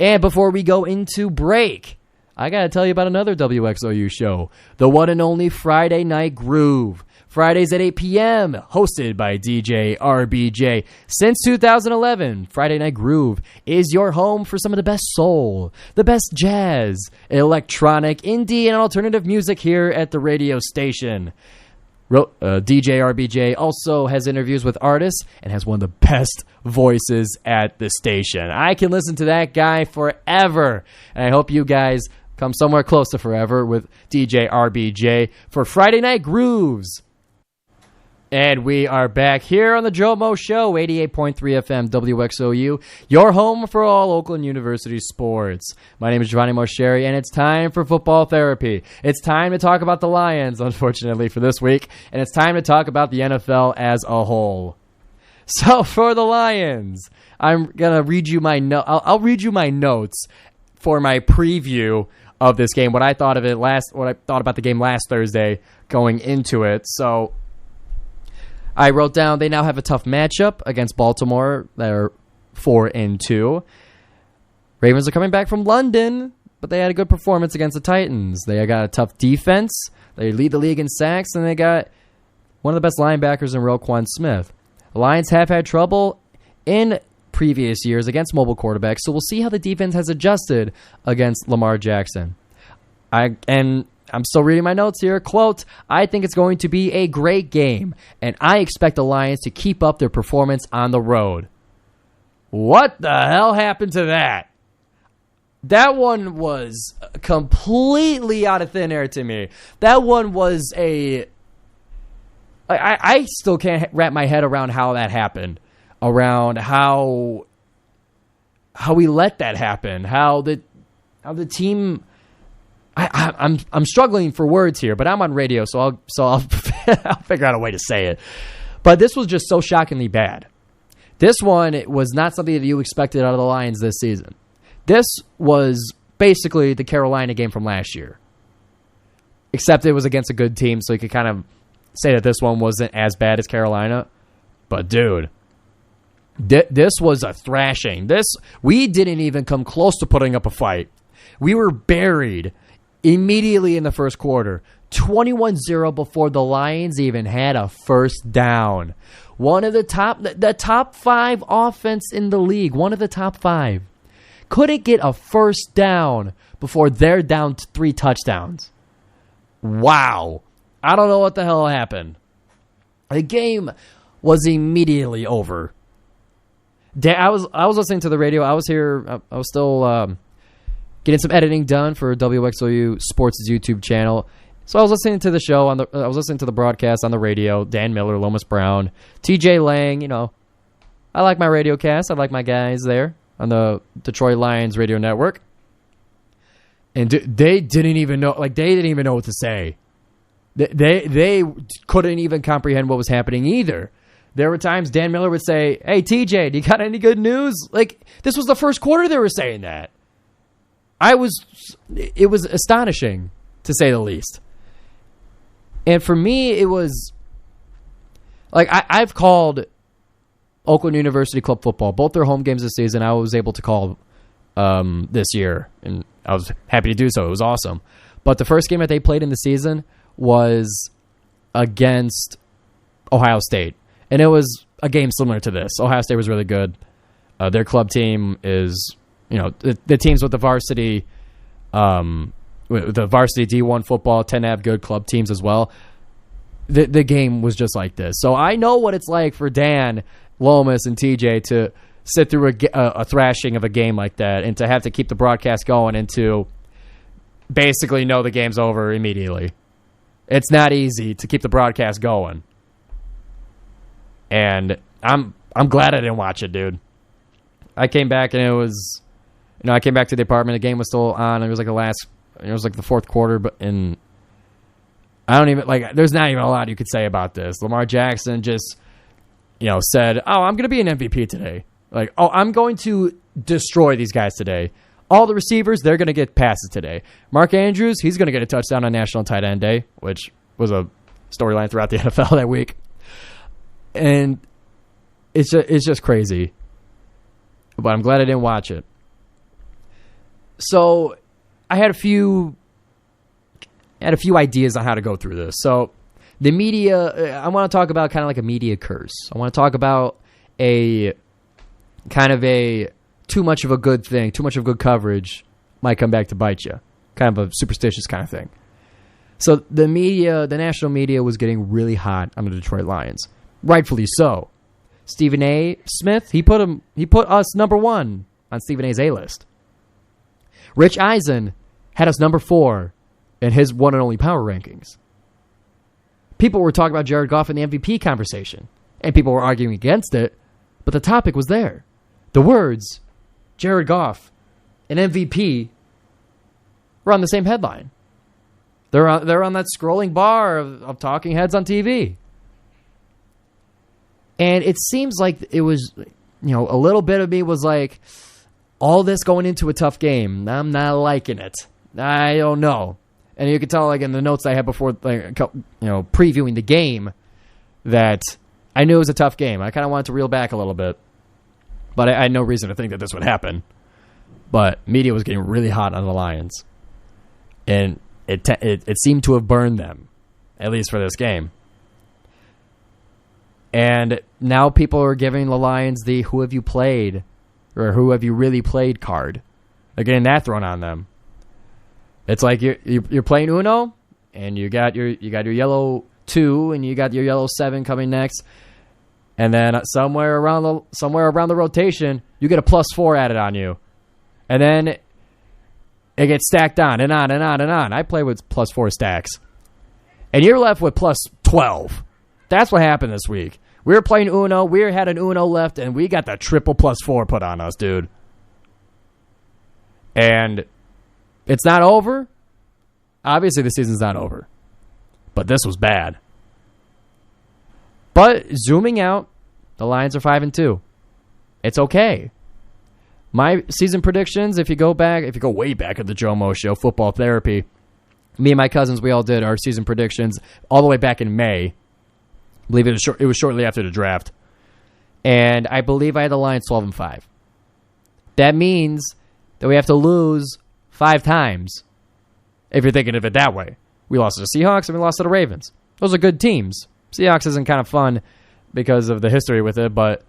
And before we go into break, I got to tell you about another WXOU show, the one and only Friday Night Groove. Fridays at 8 p.m., hosted by DJ RBJ. Since 2011, Friday Night Groove is your home for some of the best soul, the best jazz, electronic, indie, and alternative music here at the radio station. DJ RBJ also has interviews with artists and has one of the best voices at the station. I can listen to that guy forever, and I hope you guys come somewhere close to forever with DJ RBJ for Friday Night Grooves. And we are back here on the GioMoShow, 88.3 FM WXOU, your home for all Oakland University sports. My name is Giovanni Moscheri, and it's time for football therapy. It's time to talk about the Lions, unfortunately, for this week, and it's time to talk about the NFL as a whole. So for the Lions, I'm gonna read you my I'll read you my notes for my preview of this game. What I thought about the game last Thursday going into it. So I wrote down they now have a tough matchup against Baltimore. They're 4-2. Ravens are coming back from London, but they had a good performance against the Titans. They got a tough defense. They lead the league in sacks, and they got one of the best linebackers in Roquan Smith. The Lions have had trouble in previous years against mobile quarterbacks, so we'll see how the defense has adjusted against Lamar Jackson. I'm still reading my notes here. Quote, I think it's going to be a great game, and I expect the Lions to keep up their performance on the road. What the hell happened to that? That one was completely out of thin air to me. That one was I still can't wrap my head around how that happened, around how we let that happen, how the team... I'm struggling for words here, but I'm on radio, so I'll I'll figure out a way to say it. But this was just so shockingly bad. This one was not something that you expected out of the Lions this season. This was basically the Carolina game from last year, except it was against a good team, so you could kind of say that this one wasn't as bad as Carolina. But dude, this was a thrashing. We didn't even come close to putting up a fight. We were buried immediately in the first quarter, 21-0 before the Lions even had a first down. One of the top 5 offense in the league, one of the top 5, couldn't get a first down before they're down to 3 touchdowns. Wow. I don't know what the hell happened. The game was immediately over. I was listening to the radio. I was still getting some editing done for WXOU Sports' YouTube channel. So I was listening to the show I was listening to the broadcast on the radio. Dan Miller, Lomas Brown, TJ Lang. I like my radio cast. I like my guys there on the Detroit Lions radio network. And they didn't even know. They didn't even know what to say. They couldn't even comprehend what was happening either. There were times Dan Miller would say, "Hey TJ, do you got any good news?" This was the first quarter they were saying that. It was astonishing, to say the least. And for me, it was, I've called Oakland University Club football, both their home games this season, I was able to call this year, and I was happy to do so. It was awesome. But the first game that they played in the season was against Ohio State, and it was a game similar to this. Ohio State was really good. Their club team is... the teams with the varsity D1 football tend to have good club teams as well. The game was just like this. So I know what it's like for Dan, Lomas, and TJ to sit through a thrashing of a game like that and to have to keep the broadcast going and to basically know the game's over immediately. It's not easy to keep the broadcast going. And I'm glad I didn't watch it, dude. I came back and it was... I came back to the apartment. The game was still on. It was the fourth quarter, I don't even, there's not even a lot you could say about this. Lamar Jackson just, said, I'm going to be an MVP today. I'm going to destroy these guys today. All the receivers, they're going to get passes today. Mark Andrews, he's going to get a touchdown on National Tight End Day, which was a storyline throughout the NFL that week. And it's just crazy. But I'm glad I didn't watch it. So I had a few ideas on how to go through this. So the media, I want to talk about kind of like a media curse. I want to talk about a kind of a too much of a good thing, too much of good coverage might come back to bite you. Kind of a superstitious kind of thing. So the media, the national media was getting really hot on the Detroit Lions. Rightfully so. Stephen A. Smith, he put us number 1 on Stephen A's A-list. Rich Eisen had us number 4 in his one and only power rankings. People were talking about Jared Goff in the MVP conversation, and people were arguing against it, but the topic was there. The words, Jared Goff and MVP, were on the same headline. They're on that scrolling bar of talking heads on TV. And it seems like it was, a little bit of me was like, all this going into a tough game, I'm not liking it. I don't know. And you could tell, like, in the notes I had before, previewing the game, that I knew it was a tough game. I kind of wanted to reel back a little bit. But I had no reason to think that this would happen. But media was getting really hot on the Lions. And it seemed to have burned them, at least for this game. And now people are giving the Lions the who have you played or who have you really played card. They're getting that thrown on them. It's like you're playing Uno, and you got your yellow 2 and you got your yellow 7 coming next, and then somewhere around the rotation you get a +4 added on you, and then it gets stacked on and on and on and on. I play with +4 stacks, and you're left with +12. That's what happened this week. We were playing Uno. We had an Uno left, and we got the triple +4 put on us, dude. And it's not over. Obviously, the season's not over. But this was bad. But zooming out, the Lions are 5-2. It's okay. My season predictions, if you go way back at the GioMoShow, Football Therapy, me and my cousins, we all did our season predictions all the way back in May. I believe it was shortly after the draft. And I believe I had the Lions 12-5. That means that we have to lose 5 times, if you're thinking of it that way. We lost to the Seahawks and we lost to the Ravens. Those are good teams. Seahawks isn't kind of fun because of the history with it, but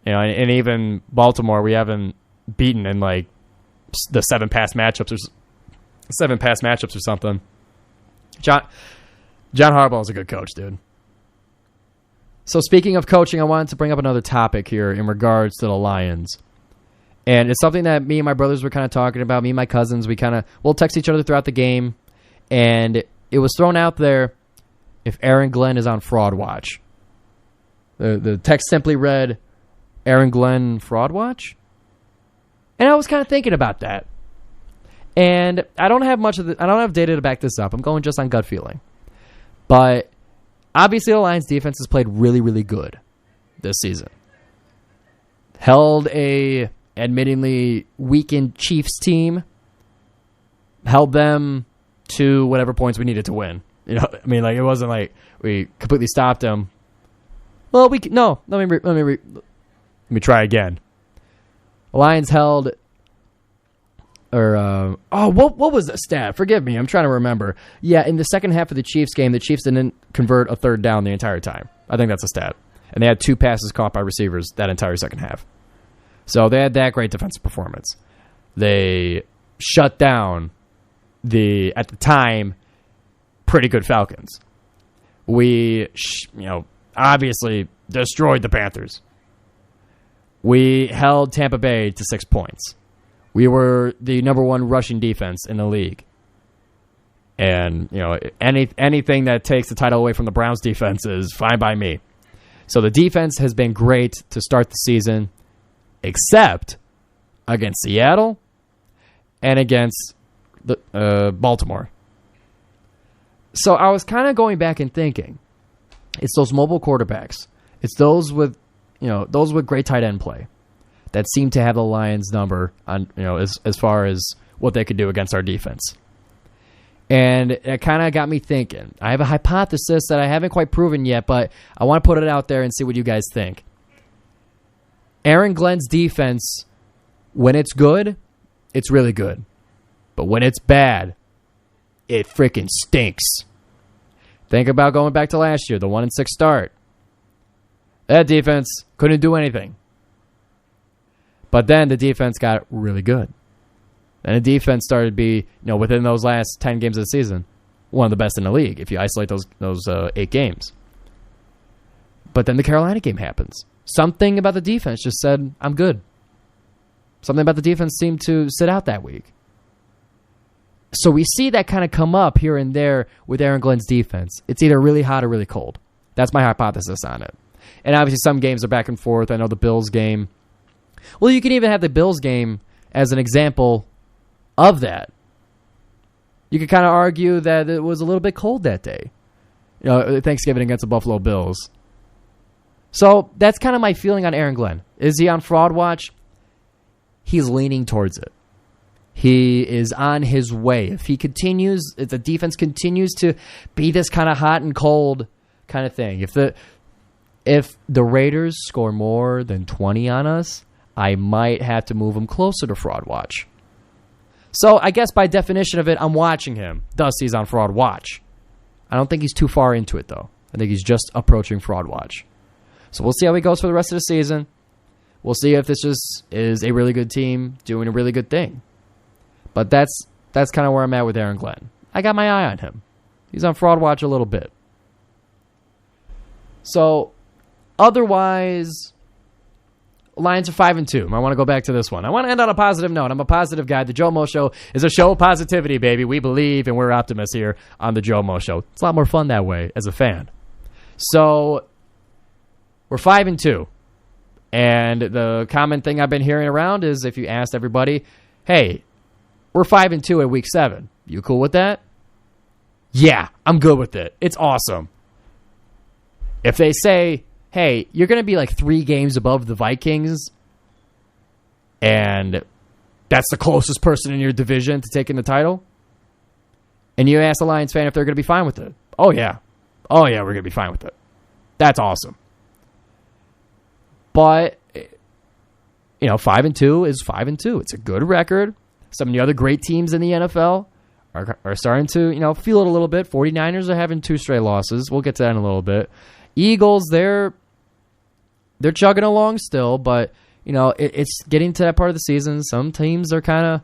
and even Baltimore, we haven't beaten in like the 7 past matchups or something. John Harbaugh is a good coach, dude. So speaking of coaching, I wanted to bring up another topic here in regards to the Lions. And it's something that me and my brothers were kind of talking about. Me and my cousins, we'll text each other throughout the game. And it was thrown out there if Aaron Glenn is on fraud watch. The text simply read, Aaron Glenn fraud watch? And I was kind of thinking about that. And I don't have data to back this up. I'm going just on gut feeling. But obviously the Lions defense has played really, really good this season. Held a admittingly weakened Chiefs team, held them to whatever points we needed to win. It wasn't like we completely stopped them. Well, let me try again. The Lions held, what was the stat? Forgive me, I'm trying to remember. Yeah, in the second half of the Chiefs game, the Chiefs didn't convert a third down the entire time. I think that's a stat. And they had 2 passes caught by receivers that entire second half. So they had that great defensive performance. They shut down at the time, pretty good Falcons. We, obviously destroyed the Panthers. We held Tampa Bay to 6 points. We were the number 1 rushing defense in the league. And, anything that takes the title away from the Browns defense is fine by me. So the defense has been great to start the season, except against Seattle and against Baltimore. So I was kind of going back and thinking, it's those mobile quarterbacks. It's those with great tight end play that seem to have the Lions number on, as far as what they could do against our defense. And it kind of got me thinking. I have a hypothesis that I haven't quite proven yet, but I want to put it out there and see what you guys think. Aaron Glenn's defense, when it's good, it's really good. But when it's bad, it freaking stinks. Think about going back to last year, the 1-6 start. That defense couldn't do anything. But then the defense got really good. And the defense started to be, within those last 10 games of the season, one of the best in the league if you isolate those 8 games. But then the Carolina game happens. Something about the defense just said, I'm good. Something about the defense seemed to sit out that week. So we see that kind of come up here and there with Aaron Glenn's defense. It's either really hot or really cold. That's my hypothesis on it. And obviously some games are back and forth. I know the Bills game. Well, you can even have the Bills game as an example of that. You could kind of argue that it was a little bit cold that day. Thanksgiving against the Buffalo Bills. So that's kind of my feeling on Aaron Glenn. Is he on fraud watch? He's leaning towards it. He is on his way. If he continues, if the defense continues to be this kind of hot and cold kind of thing, if the Raiders score more than 20 on us, I might have to move him closer to fraud watch. So I guess by definition of it, I'm watching him. Thus, he's on fraud watch. I don't think he's too far into it, though. I think he's just approaching fraud watch. So we'll see how he goes for the rest of the season. We'll see if this just is a really good team doing a really good thing. But that's kind of where I'm at with Aaron Glenn. I got my eye on him. He's on fraud watch a little bit. So otherwise, Lions are 5-2. I want to go back to this one. I want to end on a positive note. I'm a positive guy. The GioMoShow is a show of positivity, baby. We believe and we're optimists here on the GioMoShow. It's a lot more fun that way as a fan. So we're 5-2. And the common thing I've been hearing around is if you asked everybody, hey, we're 5-2 at week 7. You cool with that? Yeah, I'm good with it. It's awesome. If they say, hey, you're going to be like 3 games above the Vikings, and that's the closest person in your division to taking the title, and you ask a Lions fan if they're going to be fine with it. Oh, yeah. Oh, yeah, we're going to be fine with it. That's awesome. But, 5-2 is 5-2. It's a good record. Some of the other great teams in the NFL are starting to, feel it a little bit. 49ers are having 2 straight losses. We'll get to that in a little bit. Eagles, they're chugging along still, but, it's getting to that part of the season. Some teams are going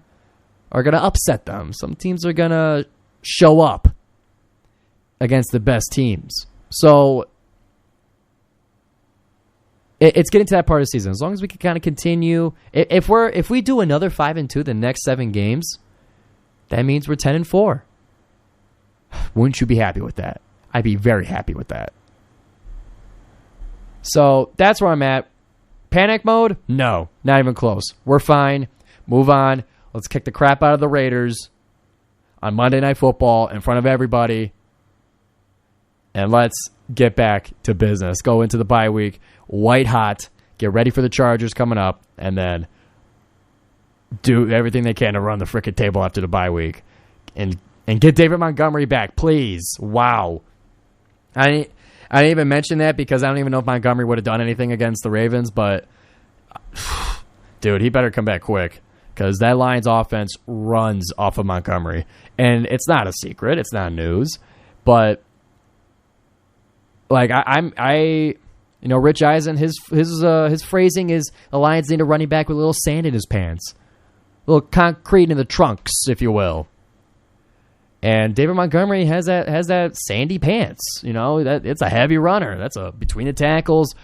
to upset them. Some teams are going to show up against the best teams. So it's getting to that part of the season. As long as we can kind of continue, if we do another 5-2 the next 7 games, that means we're 10-4. Wouldn't you be happy with that? I'd be very happy with that. So that's where I'm at. Panic mode? No, not even close. We're fine. Move on. Let's kick the crap out of the Raiders on Monday Night Football in front of everybody. And let's get back to business. Go into the bye week white hot. Get ready for the Chargers coming up. And then do everything they can to run the frickin' table after the bye week. And get David Montgomery back, please. Wow. I didn't even mention that because I don't even know if Montgomery would have done anything against the Ravens. But, dude, he better come back quick. Because that Lions offense runs off of Montgomery. And it's not a secret. It's not news. But like Rich Eisen, his phrasing is the Lions need a running back with a little sand in his pants, a little concrete in the trunks, if you will. And David Montgomery has that sandy pants. That it's a heavy runner. That's a between the tackles,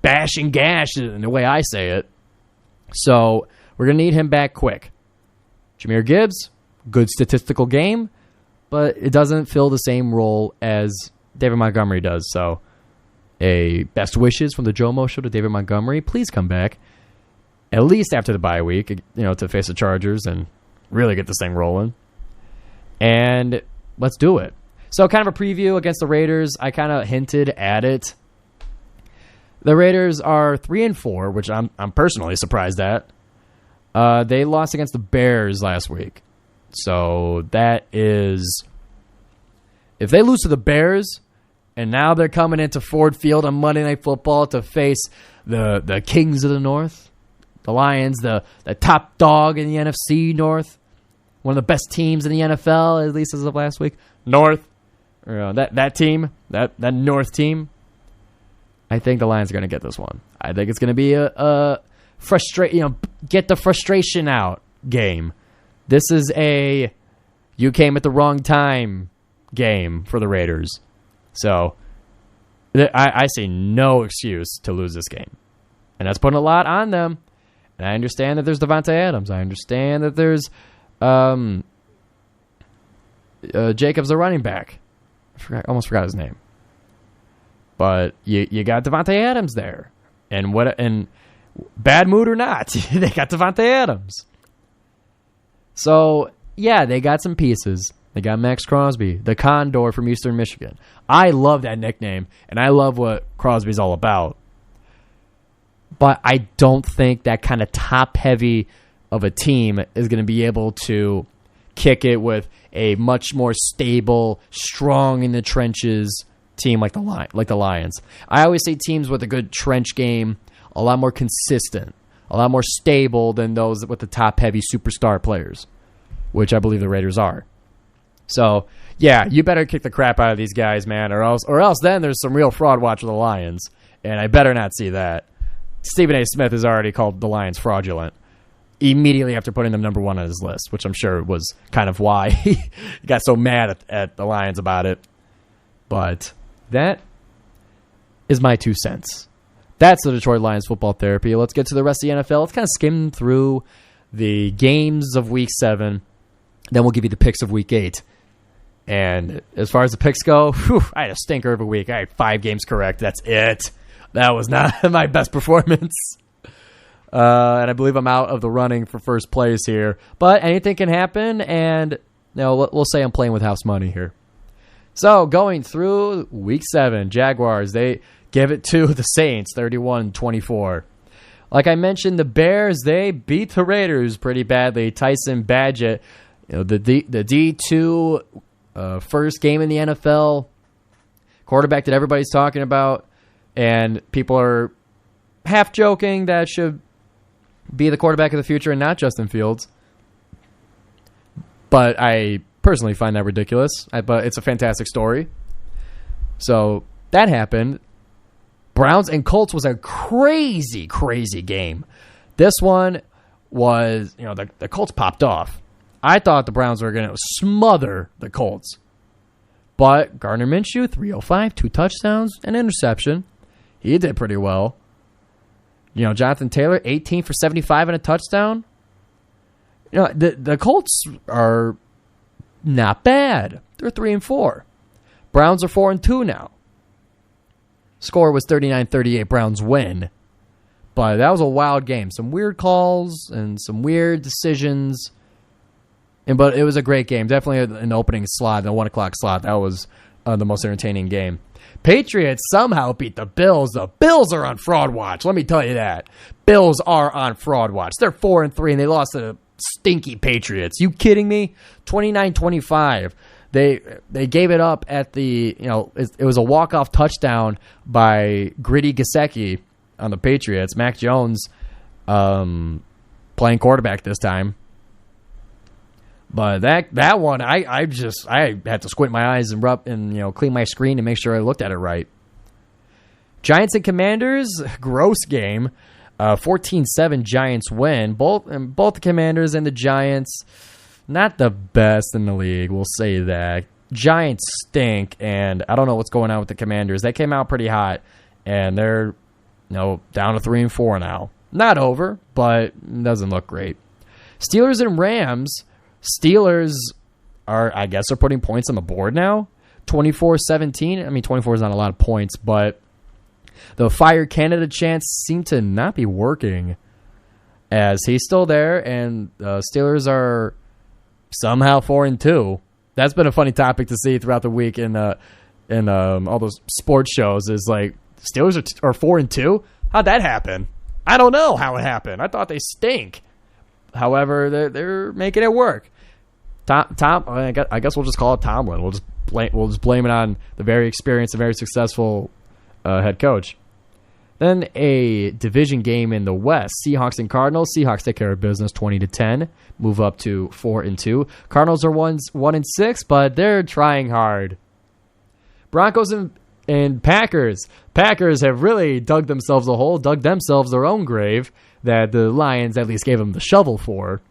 bash and gash in the way I say it. So we're gonna need him back quick. Jahmyr Gibbs, good statistical game, but it doesn't fill the same role as David Montgomery does. So a best wishes from the GioMoShow to David Montgomery. Please come back at least after the bye week, to face the Chargers and really get this thing rolling. And let's do it. So kind of a preview against the Raiders. I kind of hinted at it. The Raiders are 3-4, which I'm personally surprised at. They lost against the Bears last week. So that is, if they lose to the Bears, and now they're coming into Ford Field on Monday Night Football to face the Kings of the North, The Lions, the top dog in the NFC North. One of the best teams in the NFL, at least as of last week. North. That team, that North team. I think the Lions are going to get this one. I think it's going to be a get the frustration out game. This is a you came at the wrong time game for the Raiders. So I see no excuse to lose this game. And that's putting a lot on them. And I understand that there's Devontae Adams. I understand that there's Jacobs, the running back. Almost forgot his name. But you got Devontae Adams there. And bad mood or not, they got Devontae Adams. So, yeah, they got some pieces. They got Max Crosby, the Condor from Eastern Michigan. I love that nickname, and I love what Crosby's all about. But I don't think that kind of top-heavy of a team is going to be able to kick it with a much more stable, strong in the trenches team like the Lions. I always say teams with a good trench game, a lot more consistent, a lot more stable than those with the top-heavy superstar players, which I believe the Raiders are. So, yeah, you better kick the crap out of these guys, man, or else then there's some real fraud watch with the Lions, and I better not see that. Stephen A. Smith has already called the Lions fraudulent immediately after putting them number one on his list, which I'm sure was kind of why he got so mad at the Lions about it. But that is my 2 cents. That's the Detroit Lions football therapy. Let's get to the rest of the NFL. Let's kind of skim through the games of Week 7. Then we'll give you the picks of Week 8. And as far as the picks go, I had a stinker of a week. I had 5 games correct. That's it. That was not my best performance. And I believe I'm out of the running for first place here. But anything can happen, and we'll say I'm playing with house money here. So going through Week 7, Jaguars, they give it to the Saints, 31-24. Like I mentioned, the Bears, they beat the Raiders pretty badly. Tyson Bagent, the D2 first game in the NFL, quarterback that everybody's talking about, and people are half joking that should be the quarterback of the future and not Justin Fields. But I personally find that ridiculous. But it's a fantastic story. So that happened. Browns and Colts was a crazy, crazy game. This one was, the Colts popped off. I thought the Browns were going to smother the Colts. But Gardner Minshew, 305, 2 touchdowns, an interception. He did pretty well. Jonathan Taylor, 18 for 75 and a touchdown. The Colts are not bad. They're 3-4. Browns are 4-2 now. Score was 39-38. Browns win. But that was a wild game. Some weird calls and some weird decisions. But it was a great game. Definitely an opening slot, the 1 o'clock slot. That was the most entertaining game. Patriots somehow beat the Bills. The Bills are on fraud watch. Let me tell you that. Bills are on fraud watch. They're 4-3, and they lost to the stinky Patriots. You kidding me? 29-25. They gave it up at the, it was a walk-off touchdown by Gritty Gesicki on the Patriots. Mac Jones playing quarterback this time. But that one, I had to squint my eyes and rub and clean my screen to make sure I looked at it right. Giants and Commanders, gross game. 14-7 Giants win. Both the Commanders and the Giants, not the best in the league. We'll say that. Giants stink, and I don't know what's going on with the Commanders. They came out pretty hot, and they're down to 3-4 now. Not over, but doesn't look great. Steelers and Rams. Steelers are putting points on the board now. 24-17. I mean, 24 is not a lot of points, but the Fire Canada chants seem to not be working, as he's still there, and Steelers are somehow 4-2. That's been a funny topic to see throughout the week in all those sports shows. Is like Steelers are 4-2. How'd that happen? I don't know how it happened. I thought they stink. However, they're making it work. Tom, I guess we'll just call it Tomlin. We'll just blame it on the very experienced and very successful head coach. Then a division game in the West. Seahawks and Cardinals. Seahawks take care of business 20-10. Move up to 4-2. Cardinals are 1-6, but they're trying hard. Broncos and Packers. Packers have really dug themselves a hole, dug themselves their own grave that the Lions at least gave them the shovel for.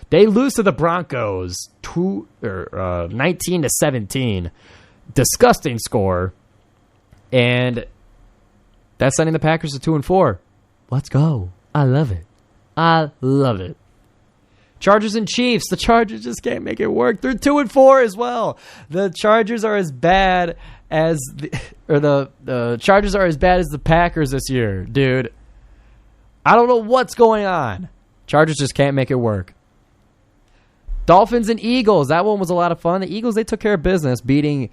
They lose to the Broncos 19-17. Disgusting score. And that's sending the Packers to 2-4. Let's go. I love it. I love it. Chargers and Chiefs. The Chargers just can't make it work. They're 2-4 as well. The Chargers are as bad as the Chargers are as bad as the Packers this year, dude. I don't know what's going on. Chargers just can't make it work. Dolphins and Eagles. That one was a lot of fun. The Eagles, they took care of business, beating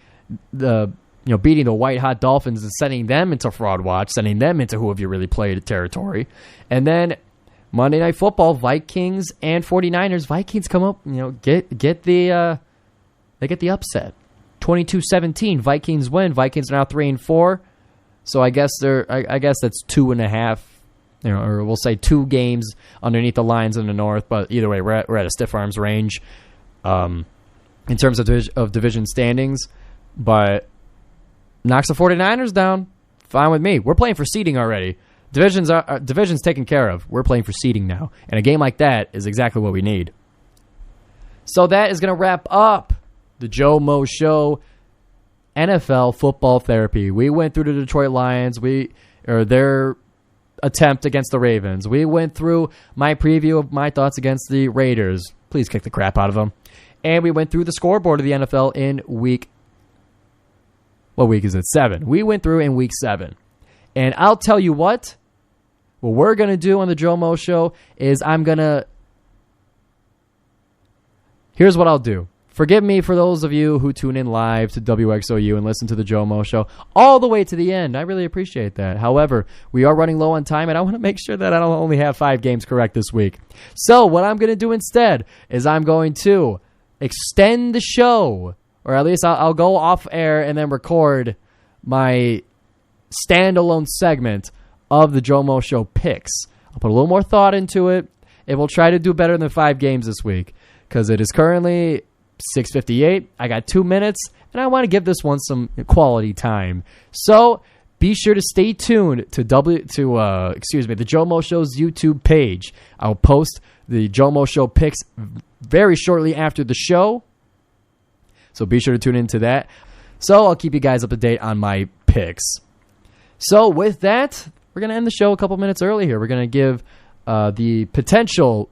the white hot Dolphins and sending them into fraud watch, sending them into who have you really played territory. And then Monday Night Football, Vikings and 49ers. Vikings come up, get the upset. 22-17. Vikings win. Vikings are now 3-4. So I guess that's 2.5. Or we'll say 2 games underneath the lines in the North, but either way, we're at a stiff arms range in terms of division standings. But knocks the 49ers down. Fine with me. We're playing for seeding already. Division's taken care of. We're playing for seeding now. And a game like that is exactly what we need. So that is going to wrap up the GioMoShow NFL football therapy. We went through the Detroit Lions. Their attempt against the Ravens. We went through my preview of my thoughts against the Raiders. Please kick the crap out of them. And we went through the scoreboard of the NFL in week... What week is it? 7. We went through in week 7. And I'll tell you what we're going to do on the GioMoShow is here's what I'll do. Forgive me for those of you who tune in live to WXOU and listen to the GioMoShow all the way to the end. I really appreciate that. However, we are running low on time, and I want to make sure that I don't only have 5 games correct this week. So what I'm going to do instead is I'm going to extend the show, or at least I'll go off air and then record my standalone segment of the GioMoShow picks. I'll put a little more thought into it, and we'll try to do better than 5 games this week because it is currently 6:58. I got 2 minutes, and I want to give this one some quality time. So be sure to stay tuned to the GioMoShow's YouTube page. I'll post the GioMoShow picks very shortly after the show. So be sure to tune into that. So I'll keep you guys up to date on my picks. So with that, we're going to end the show a couple minutes early here. We're going to give the potential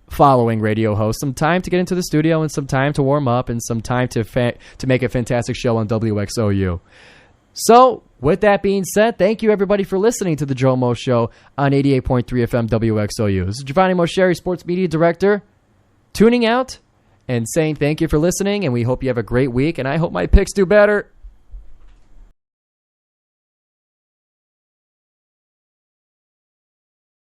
following radio host some time to get into the studio and some time to warm up and some time to make a fantastic show on WXOU. So with that being said, thank you everybody for listening to the GioMoShow on 88.3 FM WXOU. This is Giovanni Mosheri, Sports Media Director, tuning out and saying thank you for listening, and we hope you have a great week, and I hope my picks do better.